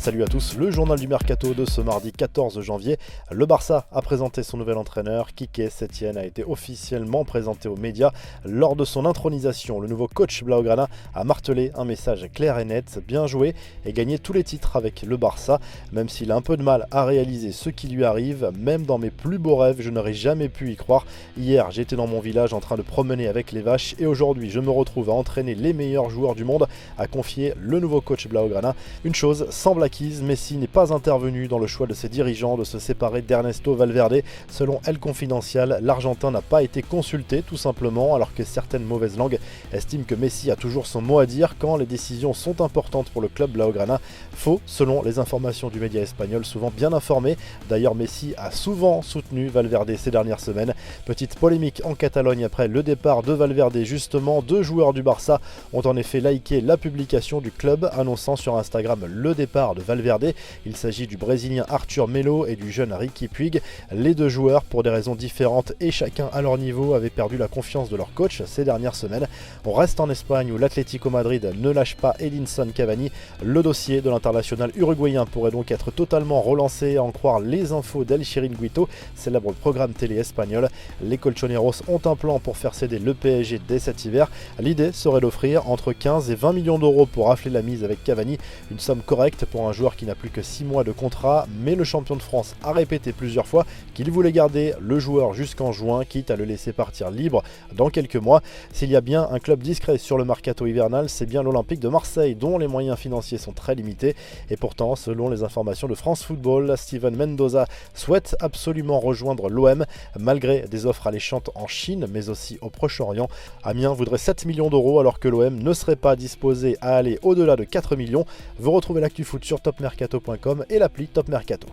Salut à tous, le journal du Mercato de ce mardi 14 janvier. Le Barça a présenté son nouvel entraîneur. Quique Setién a été officiellement présenté aux médias. Lors de son intronisation, le nouveau coach Blaugrana a martelé un message clair et net: bien joué et gagner tous les titres avec le Barça. Même s'il a un peu de mal à réaliser ce qui lui arrive, même dans mes plus beaux rêves, je n'aurais jamais pu y croire. Hier, j'étais dans mon village en train de promener avec les vaches et aujourd'hui, je me retrouve à entraîner les meilleurs joueurs du monde, a confié le nouveau coach Blaugrana. Une chose semble acquise, Messi n'est pas intervenu dans le choix de ses dirigeants de se séparer d'Ernesto Valverde. Selon El Confidencial, l'Argentin n'a pas été consulté tout simplement, alors que certaines mauvaises langues estiment que Messi a toujours son mot à dire quand les décisions sont importantes pour le club Blaugrana. Faux, selon les informations du média espagnol, souvent bien informé. D'ailleurs, Messi a souvent soutenu Valverde ces dernières semaines. Petite polémique en Catalogne après le départ de Valverde. Justement, deux joueurs du Barça ont en effet liké la publication du club annonçant sur Instagram le départ de Valverde. Il s'agit du Brésilien Arthur Melo et du jeune Riqui Puig. Les deux joueurs, pour des raisons différentes et chacun à leur niveau, avaient perdu la confiance de leur coach ces dernières semaines. On reste en Espagne où l'Atlético Madrid ne lâche pas Edinson Cavani. Le dossier de l'international uruguayen pourrait donc être totalement relancé, à en croire les infos d'El Chiringuito, célèbre programme télé espagnol. Les Colchoneros ont un plan pour faire céder le PSG dès cet hiver. L'idée serait d'offrir entre 15 et 20 millions d'euros pour rafler la mise avec Cavani, une somme correcte pour un joueur qui n'a plus que 6 mois de contrat, mais le champion de France a répété plusieurs fois qu'il voulait garder le joueur jusqu'en juin, quitte à le laisser partir libre dans quelques mois. S'il y a bien un club discret sur le mercato hivernal, c'est bien l'Olympique de Marseille, dont les moyens financiers sont très limités. Et pourtant, selon les informations de France Football, Steven Mendoza souhaite absolument rejoindre l'OM, malgré des offres alléchantes en Chine, mais aussi au Proche-Orient. Amiens voudrait 7 millions d'euros, alors que l'OM ne serait pas disposé à aller au-delà de 4 millions. Vous retrouvez l'actu foot sur topmercato.com et l'appli Top Mercato.